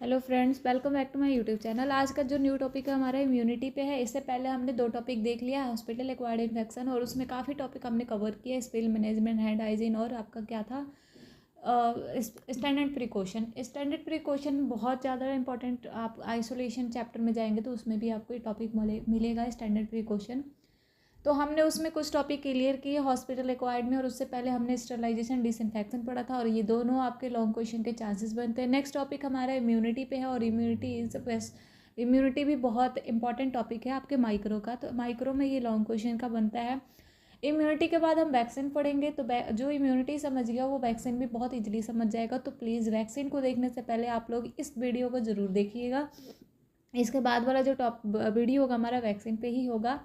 Hello friends, welcome back to my YouTube channel. आज का जो न्यू टॉपिक है हमारा इम्यूनिटी पे है। इससे पहले हमने 2 टॉपिक देख लिया है, हॉस्पिटल एक्वायर्ड इन्फेक्शन, और उसमें काफ़ी टॉपिक हमने कवर किया, स्पिल मैनेजमेंट, हैंड हाइजीन, और आपका क्या था स्टैंडर्ड प्रिकॉशन। स्टैंडर्ड प्रिकॉशन बहुत ज़्यादा इंपॉर्टेंट, आप आइसोलेशन चैप्टर में जाएंगे तो उसमें भी आपको ये टॉपिक मिलेगा, स्टैंडर्ड प्रिकॉशन। तो हमने उसमें कुछ टॉपिक क्लियर किए हॉस्पिटल एक्वायर्ड में, और उससे पहले हमने स्टरलाइजेशन डिसइंफेक्शन पढ़ा था, और ये दोनों आपके लॉन्ग क्वेश्चन के चांसेस बनते हैं। नेक्स्ट टॉपिक हमारा इम्यूनिटी पे है, और इम्यूनिटी भी बहुत इंपॉर्टेंट टॉपिक है आपके माइक्रो का। तो माइक्रो में ये लॉन्ग क्वेश्चन का बनता है। इम्यूनिटी के बाद हम वैक्सीन पढ़ेंगे, तो जो इम्यूनिटी समझ गया वो वैक्सीन भी बहुत इजीली समझ जाएगा। तो प्लीज़ वैक्सीन को देखने से पहले आप लोग इस वीडियो को ज़रूर देखिएगा। इसके बाद वाला जो वीडियो होगा हमारा वैक्सीन पे ही होगा।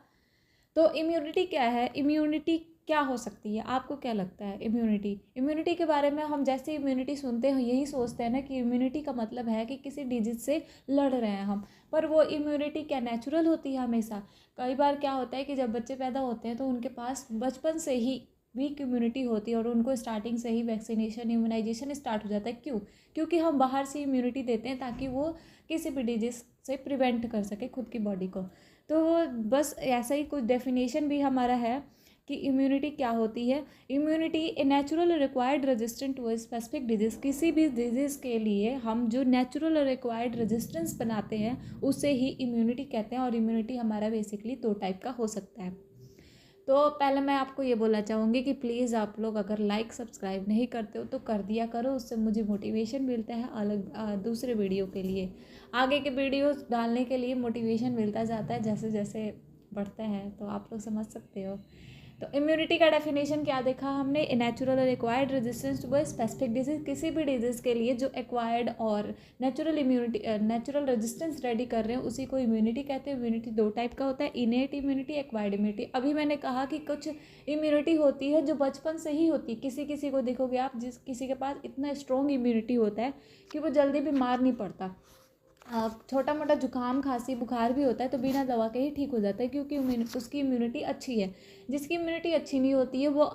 तो इम्यूनिटी क्या है, इम्यूनिटी क्या हो सकती है, आपको क्या लगता है? इम्यूनिटी के बारे में हम जैसे इम्यूनिटी सुनते हैं यही सोचते हैं ना कि इम्यूनिटी का मतलब है कि किसी डिजीज से लड़ रहे हैं हम। पर वो इम्यूनिटी क्या नेचुरल होती है? हमेशा कई बार क्या होता है कि जब बच्चे पैदा होते हैं तो उनके पास बचपन से ही वीक इम्यूनिटी होती है, और उनको स्टार्टिंग से ही वैक्सीनेशन इम्यूनाइजेशन स्टार्ट हो जाता है। क्योंकि हम बाहर से इम्यूनिटी देते हैं ताकि वो किसी भी डिजीज से प्रिवेंट कर सके खुद की बॉडी को। तो बस ऐसा ही कुछ डेफिनेशन भी हमारा है कि इम्यूनिटी क्या होती है। Immunity a natural required resistant to a specific disease. किसी भी डिजीज़ के लिए हम जो नेचुरल रिक्वायर्ड रेजिस्टेंस बनाते हैं उसे ही इम्यूनिटी कहते हैं। और इम्यूनिटी हमारा बेसिकली 2 टाइप का हो सकता है। तो पहले मैं आपको ये बोलना चाहूँगी कि प्लीज़ आप लोग अगर लाइक सब्सक्राइब नहीं करते हो तो कर दिया करो, उससे मुझे मोटिवेशन मिलता है अलग दूसरे वीडियो के लिए। आगे के वीडियोस डालने के लिए मोटिवेशन मिलता जाता है जैसे जैसे बढ़ता है, तो आप लोग समझ सकते हो। तो इम्यूनिटी का डेफिनेशन क्या देखा हमने? नेचुरल और acquired resistance to a specific disease. किसी भी डिजीज के लिए जो एक्वायर्ड और नेचुरल रेजिस्टेंस रेडी कर रहे हैं उसी को इम्यूनिटी कहते हैं। इम्यूनिटी 2 टाइप का होता है, इनेट इम्यूनिटी, एक्वायर्ड इम्यूनिटी। अभी मैंने कहा कि कुछ इम्यूनिटी होती है जो बचपन से ही होती है। किसी किसी को देखोगे आप, किसी के पास इतना स्ट्रॉन्ग इम्यूनिटी होता है कि वो जल्दी बीमार नहीं पड़ता। छोटा मोटा जुकाम खांसी बुखार भी होता है तो बिना दवा के ही ठीक हो जाता है, क्योंकि उसकी इम्यूनिटी अच्छी है। जिसकी इम्यूनिटी अच्छी नहीं होती है वो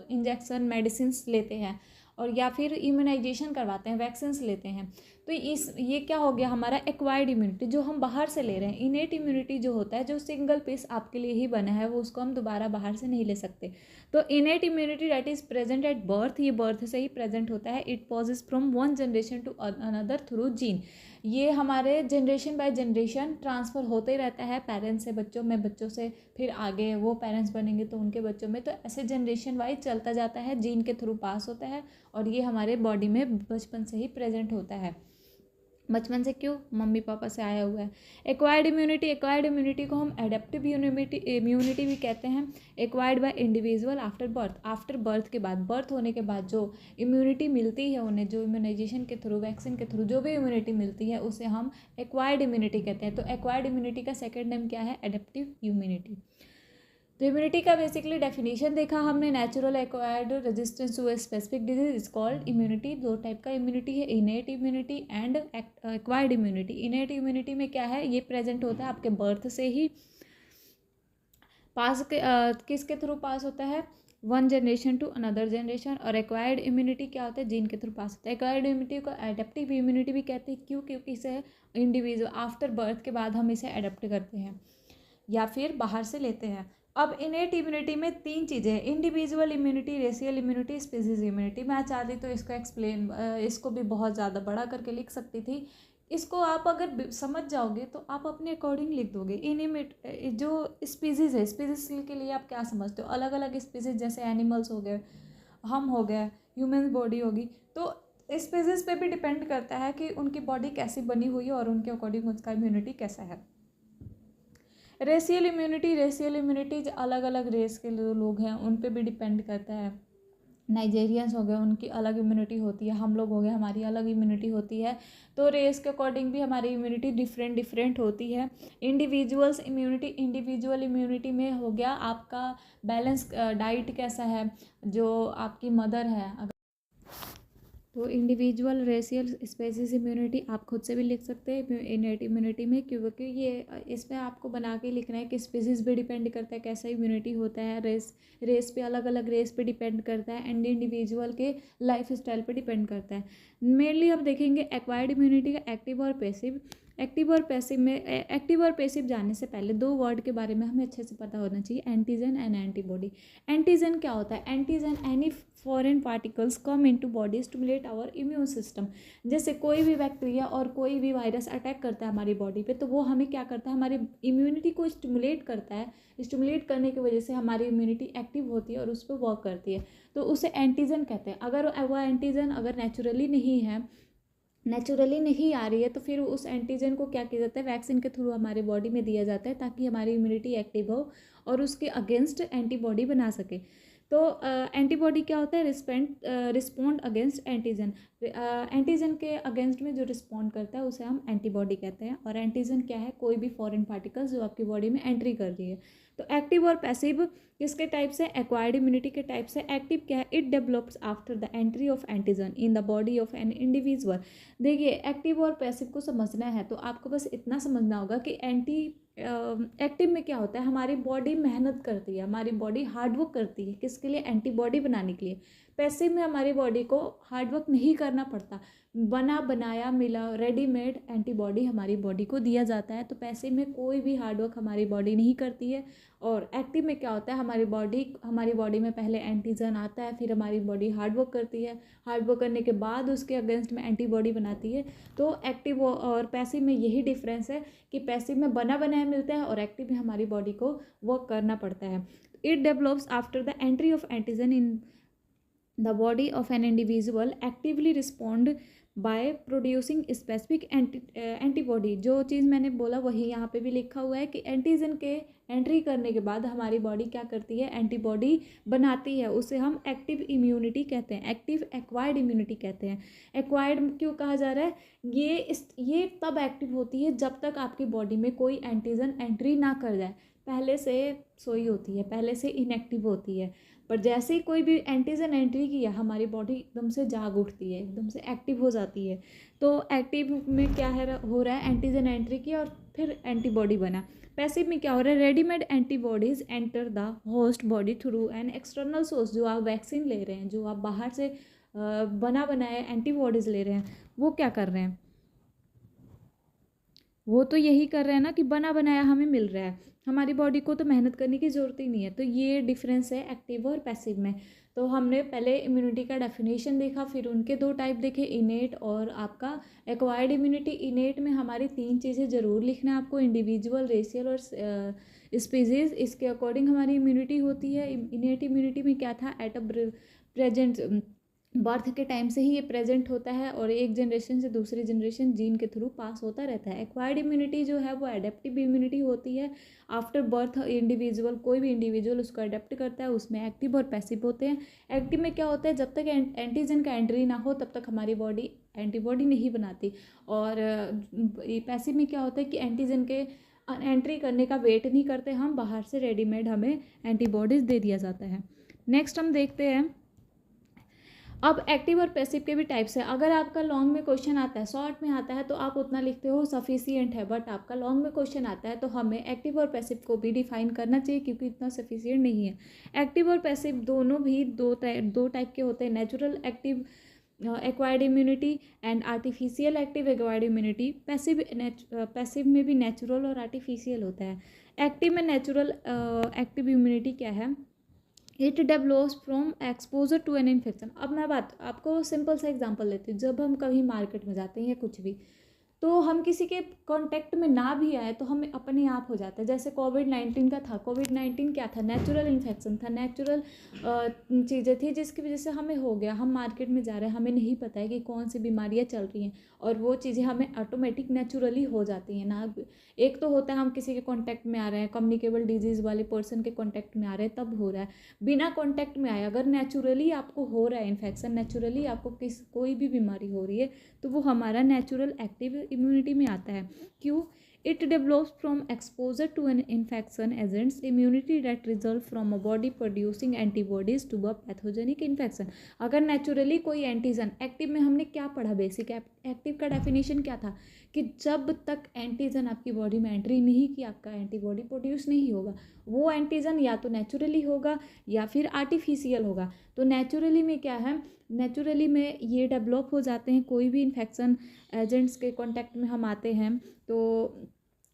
इंजेक्शन मेडिसिन लेते हैं, और या फिर इम्यूनाइजेशन करवाते हैं, वैक्सीन लेते हैं। तो ये क्या हो गया हमारा एक्वायर्ड इम्यूनिटी, जो हम बाहर से ले रहे हैं। इनेट इम्यूनिटी जो होता है, जो सिंगल पीस आपके लिए ही बना है, वो उसको हम दोबारा बाहर से नहीं ले सकते। तो innate immunity that is present at birth, ये बर्थ से ही प्रेजेंट होता है। It passes from one generation to another through gene. ये हमारे जनरेशन बाय जनरेशन ट्रांसफ़र होते रहता है, पेरेंट्स से बच्चों में, बच्चों से फिर आगे वो पेरेंट्स बनेंगे तो उनके बच्चों में, तो ऐसे जनरेशन वाइज चलता जाता है, जीन के थ्रू पास होता है। और ये हमारे बॉडी में बचपन से ही प्रेजेंट होता है। बचपन से क्यों? मम्मी पापा से आया हुआ है। एक्वायर्ड इम्यूनिटी को हम एडेप्टिव इम्यूनिटी भी कहते हैं। Acquired by individual after birth के बाद, बर्थ होने के बाद जो इम्यूनिटी मिलती है उन्हें, जो इम्यूनाइजेशन के थ्रू, वैक्सीन के थ्रू जो भी इम्यूनिटी मिलती है उसे हम एक्वायर्ड इम्यूनिटी कहते हैं। तो एक्वायर्ड इम्यूनिटी का सेकेंड नेम क्या है? Adaptive immunity. तो इम्यूनिटी का बेसिकली डेफिनेशन देखा हमने, natural acquired resistance to a specific disease is called immunity. 2 type का इम्यूनिटी है, innate immunity and acquired immunity. Innate immunity में क्या है? ये प्रेजेंट होता है आपके बर्थ से ही, किसके थ्रू पास होता है? One generation to another generation. और एक्वायर्ड इम्यूनिटी क्या होता है? जीन के थ्रू पास होता है। एक्वायर्ड इम्यूनिटी को एडेप्टिव इम्यूनिटी भी कहते हैं। क्यों? क्योंकि इसे इंडिविजुअल आफ्टर बर्थ के बाद हम इसे एडेप्ट करते हैं या फिर बाहर से लेते हैं। अब इनेट इम्यूनिटी में 3 चीज़ें हैं, individual immunity, racial immunity, species immunity. मैं चाहती तो इसको भी बहुत ज़्यादा बड़ा करके लिख सकती थी। इसको आप अगर समझ जाओगे तो आप अपने अकॉर्डिंग लिख दोगे। जो स्पीसीज है, स्पीसीज के लिए आप क्या समझते हो? अलग अलग स्पीसीज, जैसे एनिमल्स हो गए, हम हो गए, ह्यूमन बॉडी होगी। तो स्पीसीज पे भी डिपेंड करता है कि उनकी बॉडी कैसी बनी हुई है और उनके अकॉर्डिंग उसका इम्यूनिटी कैसा है। रेशियल इम्यूनिटी अलग अलग रेस के जो लोग हैं उन पे भी डिपेंड करता है। नाइजेरियंस हो गए, उनकी अलग इम्यूनिटी होती है, हम लोग हो गए, हमारी अलग इम्यूनिटी होती है। तो रेस के अकॉर्डिंग भी हमारी इम्यूनिटी डिफरेंट होती है। इंडिविजुअल इम्यूनिटी में हो गया आपका बैलेंस डाइट कैसा है, जो आपकी मदर है। तो इंडिविजुअल, रेशियल, स्पेसिस इम्यूनिटी आप खुद से भी लिख सकते हैं इनेट इम्यूनिटी में, क्योंकि ये इसमें आपको बना के लिखना है कि स्पेसिस भी डिपेंड करता है कैसा इम्यूनिटी होता है। रेस पे अलग अलग रेस पे डिपेंड करता है, एंड इंडिविजुअल के लाइफ स्टाइल पे डिपेंड करता है। मेनली हम देखेंगे एक्वायर्ड इम्यूनिटी का एक्टिव और पैसिव। एक्टिव और पैसिव जानने से पहले दो वर्ड के बारे में हमें अच्छे से पता होना चाहिए, एंटीजन एंड एंटीबॉडी। एंटीजन क्या होता है? Antigen any foreign particles come into body stimulate our immune system. जैसे कोई भी बैक्टीरिया और कोई भी वायरस अटैक करता है हमारी बॉडी पे, तो वो हमें क्या करता है, हमारी इम्यूनिटी को स्टिमुलेट करता है। स्टिमुलेट करने की वजह से हमारी इम्यूनिटी एक्टिव होती है और उस पर वर्क करती है, तो उसे एंटीजन कहते हैं। अगर वो एंटीजन अगर नेचुरली नहीं आ रही है, तो फिर उस एंटीजन को क्या किया जाता है, वैक्सीन के थ्रू हमारे बॉडी में दिया जाता है, ताकि हमारी इम्यूनिटी एक्टिव हो और उसके अगेंस्ट एंटीबॉडी बना सके। तो एंटीबॉडी क्या होता है? Respond against antigen. एंटीजन के अगेंस्ट में जो रिस्पॉन्ड करता है उसे हम एंटीबॉडी कहते हैं। और एंटीजन क्या है? कोई भी फॉरेन पार्टिकल्स जो आपकी बॉडी में एंट्री कर रही है। तो एक्टिव और पैसिव किसके टाइप से? एक्वायर्ड इम्यूनिटी के टाइप से। एक्टिव क्या है? It develops after the entry of antigen in the body of an individual. देखिए, एक्टिव और पैसिव को समझना है तो आपको बस इतना समझना होगा कि एक्टिव में क्या होता है, हमारी बॉडी मेहनत करती है, हमारी बॉडी हार्डवर्क करती है, किसके लिए? एंटीबॉडी बनाने के लिए। पैसिव में हमारी बॉडी को हार्डवर्क नहीं करना पड़ता, बना बनाया मिला रेडीमेड एंटीबॉडी हमारी बॉडी को दिया जाता है। तो पैसिव में कोई भी हार्डवर्क हमारी बॉडी नहीं करती है। और एक्टिव में क्या होता है, हमारी बॉडी में पहले एंटीजन आता है, फिर हमारी बॉडी हार्डवर्क करती है, हार्डवर्क करने के बाद उसके अगेंस्ट में एंटीबॉडी बनाती है। तो एक्टिव और पैसिव में यही डिफरेंस है कि पैसिव में बना बनाया मिलता है और एक्टिव में हमारी बॉडी को वर्क करना पड़ता है। It develops after the entry of antigen in the body of an individual, actively respond by producing specific antibody। जो चीज़ मैंने बोला वही यहाँ पे भी लिखा हुआ है कि एंटीजन के एंट्री करने के बाद हमारी बॉडी क्या करती है? एंटीबॉडी बनाती है, उसे हम एक्टिव इम्यूनिटी कहते हैं, एक्टिव एक्वायर्ड इम्यूनिटी कहते हैं। एक्वायर्ड क्यों कहा जा रहा है? ये तब एक्टिव होती है जब तक आपकी बॉडी में कोई एंटीजन एंट्री ना कर जाए, पहले से सोई होती है, पहले से इनएक्टिव होती है। पर जैसे ही कोई भी एंटीजन एंट्री किया, हमारी बॉडी एकदम से जाग उठती है, एकदम से एक्टिव हो जाती है। तो एक्टिव में क्या हो रहा है? एंटीजन एंट्री किया और फिर एंटीबॉडी बना। पैसिव में क्या हो रहा है? Readymade antibodies enter the host body through an external source. जो आप वैक्सीन ले रहे हैं, जो आप बाहर से बना बनाए एंटीबॉडीज़ ले रहे हैं, वो क्या कर रहे हैं? वो तो यही कर रहे हैं ना कि बना बनाया हमें मिल रहा है, हमारी बॉडी को तो मेहनत करने की ज़रूरत ही नहीं है। तो ये डिफरेंस है एक्टिव और पैसिव में। तो हमने पहले इम्यूनिटी का डेफिनेशन देखा, फिर उनके दो टाइप देखे, इनेट और आपका एक्वायर्ड इम्यूनिटी। इनेट में हमारी तीन चीज़ें ज़रूर लिखना है आपको, इंडिविजुअल, रेशियल और स्पीसीज। इसके अकॉर्डिंग हमारी इम्यूनिटी होती है। इनेट इम्यूनिटी में क्या था? एट अ प्रेजेंट बर्थ के टाइम से ही ये प्रेजेंट होता है और एक जनरेशन से दूसरी जनरेशन जीन के थ्रू पास होता रहता है। एक्वायर्ड इम्यूनिटी जो है वो एडेप्टिव इम्यूनिटी होती है। आफ्टर बर्थ इंडिविजुअल, कोई भी इंडिविजुअल उसको अडेप्ट करता है, उसमें एक्टिव और पैसिव होते हैं। एक्टिव में क्या होता है? जब तक एंटीजन का एंट्री ना हो तब तक हमारी बॉडी एंटीबॉडी नहीं बनाती। और पैसिव में क्या होता है कि एंटीजन के एंट्री करने का वेट नहीं करते हम, बाहर से रेडीमेड हमें एंटीबॉडीज़ दे दिया जाता है। नेक्स्ट हम देखते हैं अब एक्टिव और पैसिव के भी टाइप्स है। अगर आपका लॉन्ग में क्वेश्चन आता है, शॉर्ट में आता है तो आप उतना लिखते हो सफिशिएंट है, बट आपका लॉन्ग में क्वेश्चन आता है तो हमें एक्टिव और पैसिव को भी डिफाइन करना चाहिए, क्योंकि इतना सफिशिएंट नहीं है। एक्टिव और पैसिव दोनों भी दो टाइप के होते हैं, natural active acquired immunity and artificial active acquired immunity. Passive में भी नेचुरल और आर्टिफिशियल होता है। एक्टिव में नेचुरल एक्टिव इम्यूनिटी क्या है? It develops from exposure to an infection. अब मैं आपको सिंपल सा एग्जांपल लेती हूँ। जब हम कभी मार्केट में जाते हैं या कुछ भी, तो हम किसी के कांटेक्ट में ना भी आए तो हमें अपने आप हो जाता है। जैसे कोविड-19 का था। कोविड-19 क्या था? नेचुरल इन्फेक्शन था, नेचुरल चीज़ें थी जिसकी वजह से हमें हो गया। हम मार्केट में जा रहे हैं, हमें नहीं पता है कि कौन सी बीमारियां चल रही हैं, और वो चीज़ें हमें ऑटोमेटिक नेचुरली हो जाती हैं ना। एक तो होता है हम किसी के कॉन्टैक्ट में आ रहे हैं, कम्युनिकेबल डिजीज़ वाले पर्सन के कॉन्टैक्ट में आ रहे हैं, तब हो रहा है। बिना कॉन्टैक्ट में आए अगर नेचुरली आपको हो रहा है इन्फेक्शन, नेचुरली आपको कोई भी बीमारी हो रही है, तो वो हमारा नेचुरल एक्टिव इम्यूनिटी में आता है। क्यों? It develops from exposure to an infection agents, immunity that result from a body producing antibodies to a pathogenic infection. अगर नेचुरली कोई एंटीजन, एक्टिव में हमने क्या पढ़ा? बेसिक एक्टिव का डेफिनेशन क्या था कि जब तक एंटीजन आपकी बॉडी में एंट्री नहीं की आपका एंटीबॉडी प्रोड्यूस नहीं होगा। वो एंटीजन या तो नेचुरली होगा या फिर आर्टिफिशियल होगा। तो नेचुरली में क्या है, नेचुरली में ये डेवलप हो जाते हैं, कोई भी इन्फेक्शन एजेंट्स के कांटेक्ट में हम आते हैं तो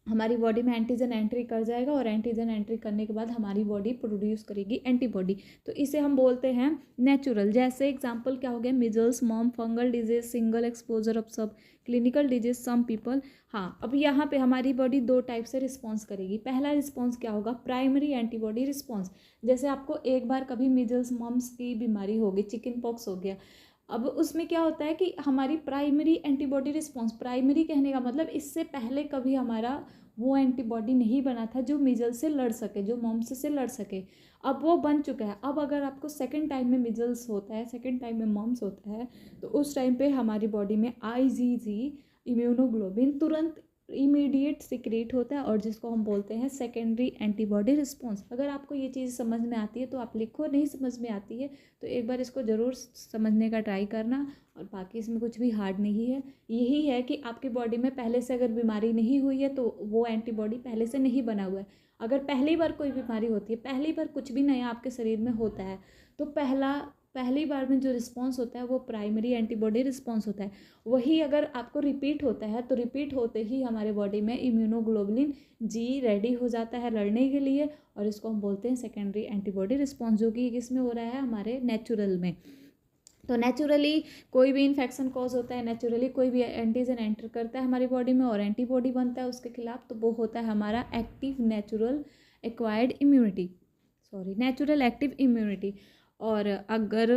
हमारी बॉडी में एंटीजन एंट्री कर जाएगा और एंटीजन एंट्री करने के बाद हमारी बॉडी प्रोड्यूस करेगी एंटीबॉडी। तो इसे हम बोलते हैं नेचुरल। जैसे एग्जांपल क्या हो गया, measles, mom, fungal disease, single exposure of सब, क्लिनिकल डिजीज, सम पीपल। हाँ, अब यहाँ पे हमारी बॉडी दो टाइप से रिस्पॉन्स करेगी। पहला रिस्पॉन्स क्या होगा, प्राइमरी एंटीबॉडी रिस्पॉन्स। जैसे आपको एक बार कभी मिजल्स मॉम्स की बीमारी हो गई, चिकन पॉक्स हो गया, अब उसमें क्या होता है कि हमारी प्राइमरी एंटीबॉडी रिस्पॉन्स, प्राइमरी कहने का मतलब इससे पहले कभी हमारा वो एंटीबॉडी नहीं बना था जो मिजल्स से लड़ सके, जो मॉम्स से लड़ सके। अब वो बन चुका है। अब अगर आपको सेकंड टाइम में मिजल्स होता है, सेकंड टाइम में मॉम्स होता है, तो उस टाइम पे हमारी बॉडी में IgG इम्यूनोग्लोबिन तुरंत इमीडिएट सिक्रेट होता है और जिसको हम बोलते हैं सेकेंडरी एंटीबॉडी रिस्पॉन्स। अगर आपको ये चीज़ समझ में आती है तो आप लिखो, नहीं समझ में आती है तो एक बार इसको ज़रूर समझने का ट्राई करना। और बाकी इसमें कुछ भी हार्ड नहीं है, यही है कि आपकी बॉडी में पहले से अगर बीमारी नहीं हुई है तो वो एंटीबॉडी पहले से नहीं बना हुआ है। अगर पहली बार कोई बीमारी होती है, पहली बार कुछ भी नया आपके शरीर में होता है, तो पहली बार में जो रिस्पॉन्स होता है वो प्राइमरी एंटीबॉडी रिस्पॉन्स होता है। वही अगर आपको रिपीट होता है तो रिपीट होते ही हमारे बॉडी में इम्यूनोग्लोबुलिन G रेडी हो जाता है लड़ने के लिए और इसको हम बोलते हैं सेकेंडरी एंटीबॉडी रिस्पॉन्स, जो कि किसमें हो रहा है, हमारे नेचुरल में। तो नेचुरली कोई भी इन्फेक्शन कॉज होता है, नेचुरली कोई भी एंटीजन एंटर करता है हमारी बॉडी में और एंटीबॉडी बनता है उसके खिलाफ, तो वो होता है हमारा active natural acquired immunity, natural active immunity. और अगर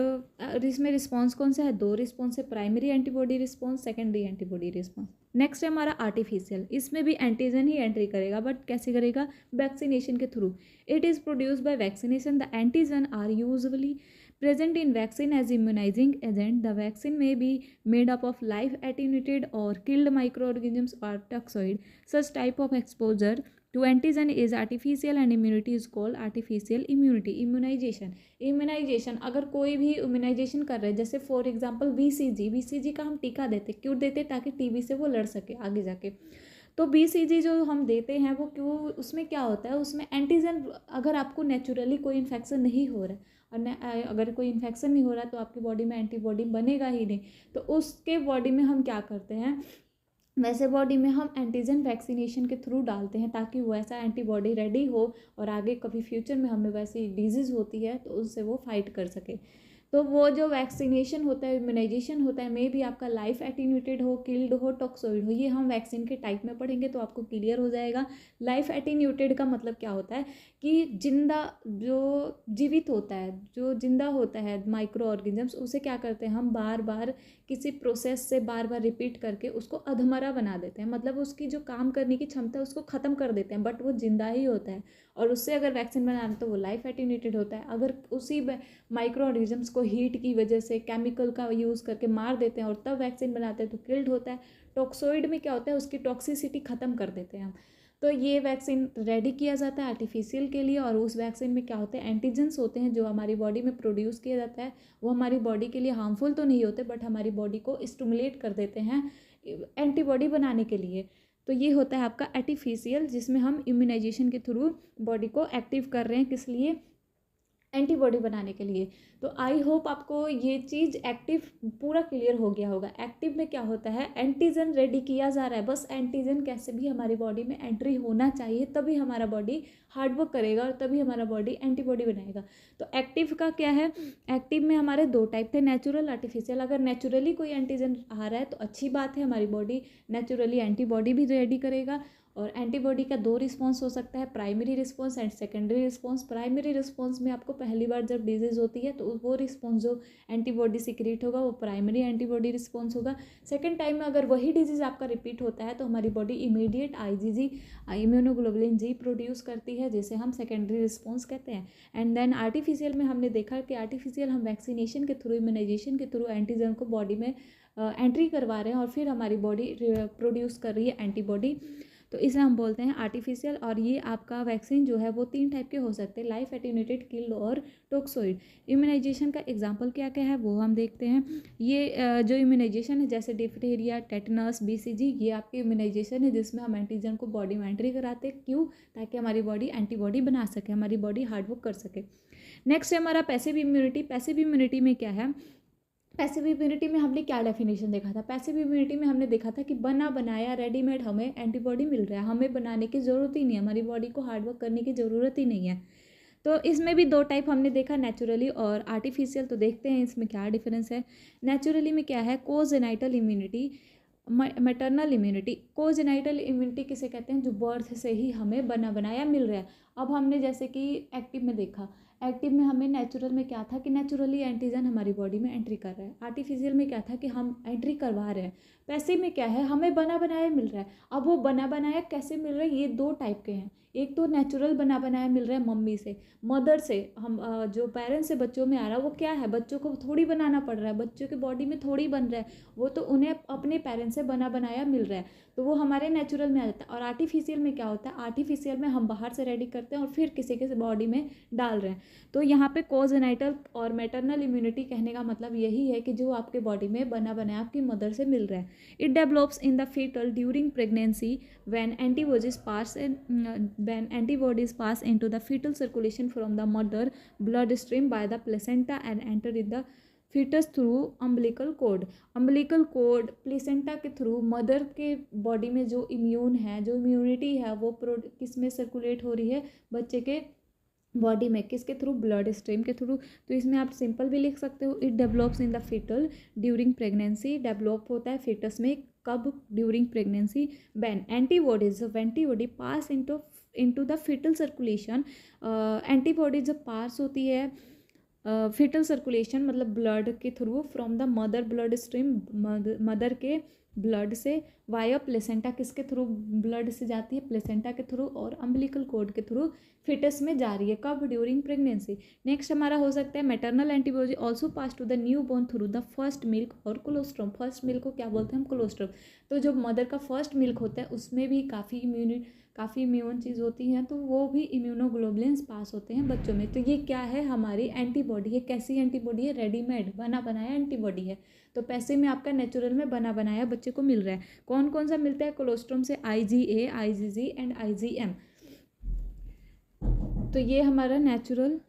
इसमें रिस्पॉन्स कौन सा है, दो रिस्पॉन्स है, primary antibody response, secondary antibody response. Next है हमारा आर्टिफिशियल। इसमें भी एंटीजन ही एंट्री करेगा, बट कैसे करेगा, वैक्सीनेशन के through. It is produced by vaccination. The antigen are usually present in vaccine as immunizing agent. The vaccine may be made up of live attenuated or killed microorganisms or toxoid. Such type of exposure to antigen is artificial and immunity is called artificial immunity. Immunisation अगर कोई भी immunisation कर रहे हैं, जैसे for example BCG का हम टीका देते, क्यों देते, ताकि TB से वो लड़ सके आगे जाके। तो BCG जो हम देते हैं वो क्यों, उसमें क्या होता है, उसमें एंटीजन, अगर आपको नेचुरली कोई इन्फेक्शन नहीं हो रहा है और अगर कोई इन्फेक्शन नहीं हो रहा तो आपकी बॉडी में एंटीबॉडी बनेगा ही नहीं। तो उसके बॉडी में हम क्या करते हैं, वैसे बॉडी में हम एंटीजन वैक्सीनेशन के थ्रू डालते हैं ताकि वो ऐसा एंटीबॉडी रेडी हो और आगे कभी फ्यूचर में हमें वैसी डिजीज़ होती है तो उससे वो फाइट कर सके। तो वो जो वैक्सीनेशन होता है, इम्यूनाइजेशन होता है, मे भी आपका लाइफ एटीन्यूटेड हो, किल्ड हो, टॉक्सोइड हो, ये हम वैक्सीन के टाइप में पढ़ेंगे तो आपको क्लियर हो जाएगा। लाइफ एटीन्यूटेड का मतलब क्या होता है कि जिंदा, जो जीवित होता है, जो जिंदा होता है माइक्रो ऑर्गेनिजम्स, उसे क्या करते हैं हम, बार बार किसी प्रोसेस से बार बार रिपीट करके उसको अधमरा बना देते हैं, मतलब उसकी जो काम करने की क्षमता है उसको ख़त्म कर देते हैं, बट वो जिंदा ही होता है। और उससे अगर वैक्सीन बनाना तो वो लाइफ एटीन्यूटेड होता है। अगर उसी माइक्रो ऑर्गेनिजम्स को हीट की वजह से केमिकल का यूज़ करके मार देते हैं और तब वैक्सीन बनाते हैं तो किल्ड होता है। टॉक्सोइड में क्या होता है, उसकी टॉक्सिसिटी ख़त्म कर देते हैं हम। तो ये वैक्सीन रेडी किया जाता है आर्टिफिशियल के लिए, और उस वैक्सीन में क्या होते हैं, एंटीजेंस होते हैं जो हमारी बॉडी में प्रोड्यूस किया जाता है। वो हमारी बॉडी के लिए हार्मफुल तो नहीं होते, बट हमारी बॉडी को स्टिमुलेट कर देते हैं एंटीबॉडी बनाने के लिए। तो ये होता है आपका आर्टिफिशियल, जिसमें हम इम्यूनाइजेशन के थ्रू बॉडी को एक्टिव कर रहे हैं, किस लिए, एंटीबॉडी बनाने के लिए। तो आई होप आपको ये चीज़ एक्टिव पूरा क्लियर हो गया होगा। एक्टिव में क्या होता है, एंटीजन रेडी किया जा रहा है, बस एंटीजन कैसे भी हमारी बॉडी में एंट्री होना चाहिए, तभी हमारा बॉडी हार्डवर्क करेगा और तभी हमारा बॉडी एंटीबॉडी बनाएगा। तो एक्टिव का क्या है, एक्टिव में हमारे दो टाइप थे, नेचुरल, आर्टिफिशियल। अगर नेचुरली कोई एंटीजन आ रहा है तो अच्छी बात है, हमारी बॉडी नेचुरली एंटीबॉडी भी रेडी करेगा। और एंटीबॉडी का दो रिस्पॉन्स हो सकता है, primary response and secondary response. Primary response में आपको पहली बार जब डिजीज़ होती है तो वो रिस्पॉन्स जो एंटीबॉडी सिक्रेट होगा वो प्राइमरी एंटीबॉडी रिस्पॉन्स होगा। सेकेंड टाइम में अगर वही डिजीज़ आपका रिपीट होता है तो हमारी body immediate IgG immunoglobulin G produce करती है, जिसे हम सेकेंडरी रिस्पॉन्स कहते हैं। एंड देन आर्टिफिशियल में हमने देखा कि आर्टिफिशियल हम वैक्सीनेशन के थ्रू, इम्यूनाइजेशन के थ्रू एंटीजन को बॉडी में एंट्री करवा रहे हैं और फिर हमारी बॉडी प्रोड्यूस कर रही है एंटीबॉडी। तो इसे हम बोलते हैं आर्टिफिशियल। और ये आपका वैक्सीन जो है वो 3 टाइप के हो सकते हैं, लाइफ एटेन्यूएटेड, किल्ड और टॉक्सोइड। इम्यूनाइजेशन का एग्जाम्पल क्या क्या है वो हम देखते हैं। ये जो इम्यूनाइजेशन है जैसे डिप्थीरिया, टेटनस, BCG, ये आपके इम्यूनाइजेशन है जिसमें हम एंटीजन को बॉडी में एंट्री कराते हैं। क्यों? ताकि हमारी बॉडी एंटीबॉडी बना सके, हमारी बॉडी हार्ड वर्क कर सके। नेक्स्ट है हमारा पैसिव इम्यूनिटी। पैसिव इम्यूनिटी में क्या है? पैसिव इम्यूनिटी में हमने क्या डेफिनेशन देखा था? पैसिव इम्यूनिटी में हमने देखा था कि बना बनाया रेडीमेड हमें एंटीबॉडी मिल रहा है, हमें बनाने की ज़रूरत ही नहीं है, हमारी बॉडी को हार्ड वर्क करने की ज़रूरत ही नहीं है। तो इसमें भी 2 टाइप हमने देखा, नेचुरली और आर्टिफिशियल। तो देखते हैं इसमें क्या डिफरेंस है। नेचुरली में क्या है? कोजेनाइटल इम्यूनिटी, मैटरनल इम्यूनिटी। कोजेनाइटल इम्यूनिटी किसे कहते हैं? जो बर्थ से ही हमें बना बनाया मिल रहा है। अब हमने जैसे कि एक्टिव में देखा, एक्टिव में हमें नेचुरल में क्या था कि नेचुरली एंटीजन हमारी बॉडी में एंट्री कर रहा है। आर्टिफिशियल में क्या था कि हम एंट्री करवा रहे हैं। पैसिव में क्या है? हमें बना बनाया मिल रहा है। अब वो बना बनाया कैसे मिल रहा है? ये 2 टाइप के हैं। एक तो नेचुरल बना बनाया मिल रहा है मम्मी से, मदर से, हम जो पेरेंट्स से बच्चों में आ रहा है वो क्या है? बच्चों को थोड़ी बनाना पड़ रहा है, बच्चों की बॉडी में थोड़ी बन रहा है, वो तो उन्हें अपने पेरेंट्स से बना बनाया मिल रहा है, तो वो हमारे नेचुरल में आ जाता है। और आर्टिफिशियल में क्या होता है? आर्टिफिशियल में हम बाहर से रेडी करते हैं और फिर किसी के बॉडी में डाल रहे हैं। तो यहाँ पे कोजेनाइटल और मैटरनल इम्यूनिटी कहने का मतलब यही है कि जो आपके बॉडी में बना बनाया आपकी मदर से मिल रहा है। It develops in the fetal during pregnancy when antibodies pass into the fetal circulation from the mother bloodstream by the placenta and enter in the fetus through umbilical cord। umbilical cord placenta के through mother के body में जो immune है, जो immunity है, वो किस में सर्कुलेट हो रही है? बच्चे के बॉडी में। किसके थ्रू? ब्लड स्ट्रीम के थ्रू। तो इसमें आप सिंपल भी लिख सकते हो, it develops in the fetal during pregnancy. Develop होता है फीटस में कब? During pregnancy. When antibodies, antibody pass into the fetal circulation. Antibody जब पास होती है फीटल सर्कुलेशन मतलब ब्लड के through from the mother blood stream, mother के ब्लड से वाया प्लेसेंटा, किसके थ्रू ब्लड से जाती है? प्लेसेंटा के थ्रू, और अम्बिलिकल कोड के थ्रू फिटस में जा रही है। कब? During pregnancy. नेक्स्ट हमारा हो सकता है maternal antibody also pass to the new born through the first milk और कोलोस्ट्रम। फर्स्ट मिल्क को क्या बोलते हैं हम? कोलोस्ट्रम। तो जो मदर का फर्स्ट मिल्क होता है उसमें भी काफ़ी इम्यून चीज़ होती हैं, तो वो भी इम्यूनोग्लोबुलिन्स पास होते हैं बच्चों में। तो ये क्या है? हमारी एंटीबॉडी है। कैसी एंटीबॉडी है? रेडीमेड बना बनाया एंटीबॉडी है। तो पैसे में आपका नेचुरल में बना बनाया बच्चे को मिल रहा है। कौन कौन सा मिलता है? कोलोस्ट्रम से IgA, IgG एंड IgM। तो ये हमारा नेचुरल।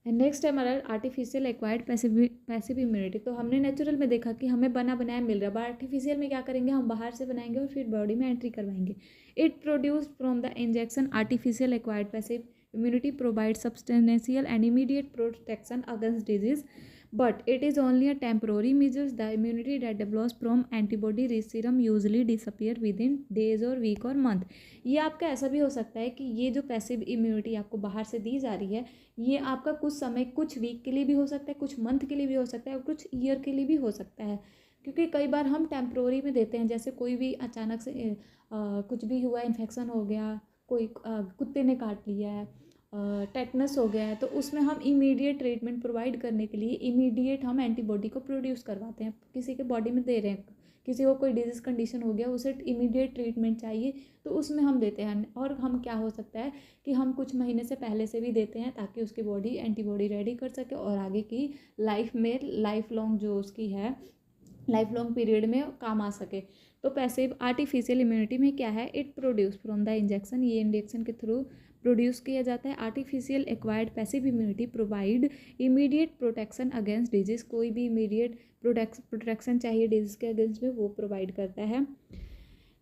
नेक्स्ट है हमारा आर्टिफिशियल एक्वायर्ड पैसिव इम्यूनिटी। तो हमने नेचुरल में देखा कि हमें बना बनाया मिल रहा है, आर्टिफिशियल में क्या करेंगे? हम बाहर से बनाएंगे और फिर बॉडी में एंट्री करवाएंगे। It produce from the injection. Artificial acquired passive immunity provides substantial and immediate protection against disease, but it is only a temporary measures. The immunity that develops from antibody rich serum usually disappear within days or week or month। ये आपका ऐसा भी हो सकता है कि ये जो पैसिव इम्यूनिटी आपको बाहर से दी जा रही है, ये आपका कुछ समय, कुछ वीक के लिए भी हो सकता है, कुछ मंथ के लिए भी हो सकता है और कुछ ईयर के लिए भी हो सकता है। क्योंकि कई बार हम टेम्प्रोरी में देते हैं, जैसे कोई भी अचानक से कुछ भी हुआ, इन्फेक्शन हो गया, कोई कुत्ते ने काट लिया है, टेटनस हो गया है, तो उसमें हम इमीडिएट ट्रीटमेंट प्रोवाइड करने के लिए इमीडिएट हम एंटीबॉडी को प्रोड्यूस करवाते हैं, किसी के बॉडी में दे रहे हैं। किसी को कोई डिजीज़ कंडीशन हो गया, उसे इमीडिएट ट्रीटमेंट चाहिए, तो उसमें हम देते हैं। और हम क्या हो सकता है कि हम कुछ महीने से पहले से भी देते हैं ताकि उसकी बॉडी एंटीबॉडी रेडी कर सके और आगे की लाइफ में, लाइफ लॉन्ग जो उसकी है, लाइफ लॉन्ग पीरियड में काम आ सके। तो पैसिव आर्टिफिशियल इम्यूनिटी में क्या है? It produce from the injection. ये इंजेक्शन के थ्रू प्रोड्यूस किया जाता है। Artificial acquired passive immunity provide immediate protection against disease. कोई भी इमीडिएट प्रोटेक्शन चाहिए डिजीज़ के अगेंस्ट में, वो प्रोवाइड करता है।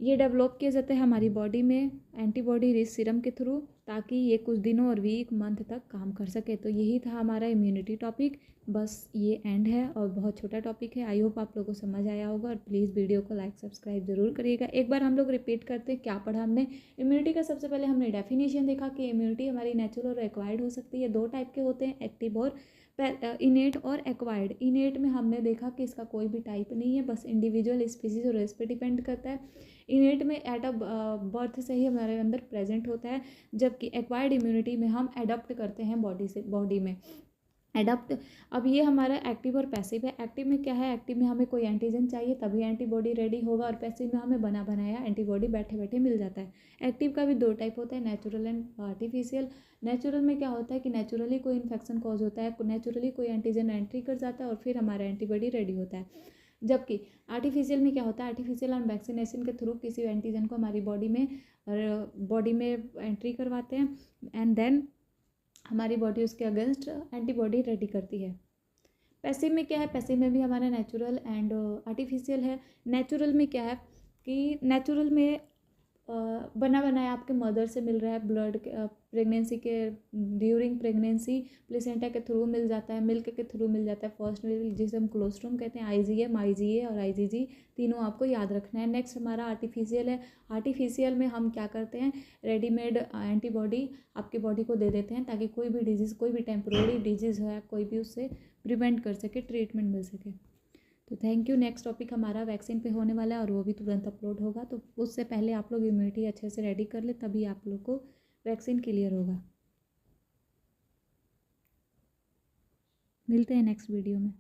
ये डेवलप किया जाता है हमारी बॉडी में एंटीबॉडी रिच सीरम के थ्रू, ताकि ये कुछ दिनों और वीक मंथ तक काम कर सके। तो यही था हमारा इम्यूनिटी टॉपिक। बस ये एंड है और बहुत छोटा टॉपिक है। आई होप आप लोगों को समझ आया होगा और प्लीज़ वीडियो को लाइक सब्सक्राइब जरूर करिएगा। एक बार हम लोग रिपीट करते हैं क्या पढ़ा हमने इम्यूनिटी का। सबसे पहले हमने डेफिनेशन देखा कि इम्यूनिटी हमारी नेचुरल और एक्वायर्ड हो सकती है। 2 टाइप के होते हैं, एक्टिव और इनेट और एक्वायर्ड। इनेट में हमने देखा कि इसका कोई भी टाइप नहीं है, बस इंडिविजुअल स्पीसीज और रेस पे डिपेंड करता है। इनेट में एट अ बर्थ से ही हमारे अंदर प्रेजेंट होता है, जबकि एक्वायर्ड इम्यूनिटी में हम एडॉप्ट करते हैं बॉडी में। एडाप्ट। अब ये हमारा एक्टिव और पैसिव है। एक्टिव में क्या है, एक्टिव में हमें कोई एंटीजन चाहिए तभी एंटीबॉडी रेडी होगा, और पैसिव में हमें बना बनाया एंटीबॉडी बैठे बैठे मिल जाता है। एक्टिव का भी दो टाइप होता है, नेचुरल एंड आर्टिफिशियल। नेचुरल में क्या होता है कि नेचुरली कोई इन्फेक्शन कॉज होता है, नेचुरली कोई एंटीजन एंट्री कर जाता है और फिर हमारा एंटीबॉडी रेडी होता है। जबकि आर्टिफिशियल में क्या होता है, आर्टिफिशियल हम वैक्सीनेशन के थ्रू किसी एंटीजन को हमारी बॉडी में एंट्री करवाते हैं एंड देन हमारी बॉडी उसके अगेंस्ट एंटीबॉडी रेडी करती है। पैसिव में क्या है, पैसिव में भी हमारा नेचुरल एंड आर्टिफिशियल है। नेचुरल में क्या है कि नेचुरल में बना बनाया आपके मदर से मिल रहा है, ब्लड प्रेगनेंसी के ड्यूरिंग प्रेगनेंसी प्लेसेंटा के थ्रू मिल जाता है, मिल्क के थ्रू मिल जाता है फर्स्ट मिल, जिसे हम कोलोस्ट्रम कहते हैं। आईजीएम, आईजीए और आईजीजी तीनों आपको याद रखना है। नेक्स्ट हमारा आर्टिफिशियल है। आर्टिफिशियल में हम क्या करते हैं, रेडीमेड एंटीबॉडी आपकी बॉडी को दे देते हैं ताकि कोई भी डिजीज़, कोई भी टेम्प्रोरी डिजीज़ है कोई भी, उससे प्रिवेंट कर सके, ट्रीटमेंट मिल सके। तो थैंक यू। नेक्स्ट टॉपिक हमारा वैक्सीन पे होने वाला है और वो भी तुरंत अपलोड होगा, तो उससे पहले आप लोग इम्यूनिटी अच्छे से रेडी कर ले, तभी आप लोग को वैक्सीन क्लियर होगा। मिलते हैं नेक्स्ट वीडियो में।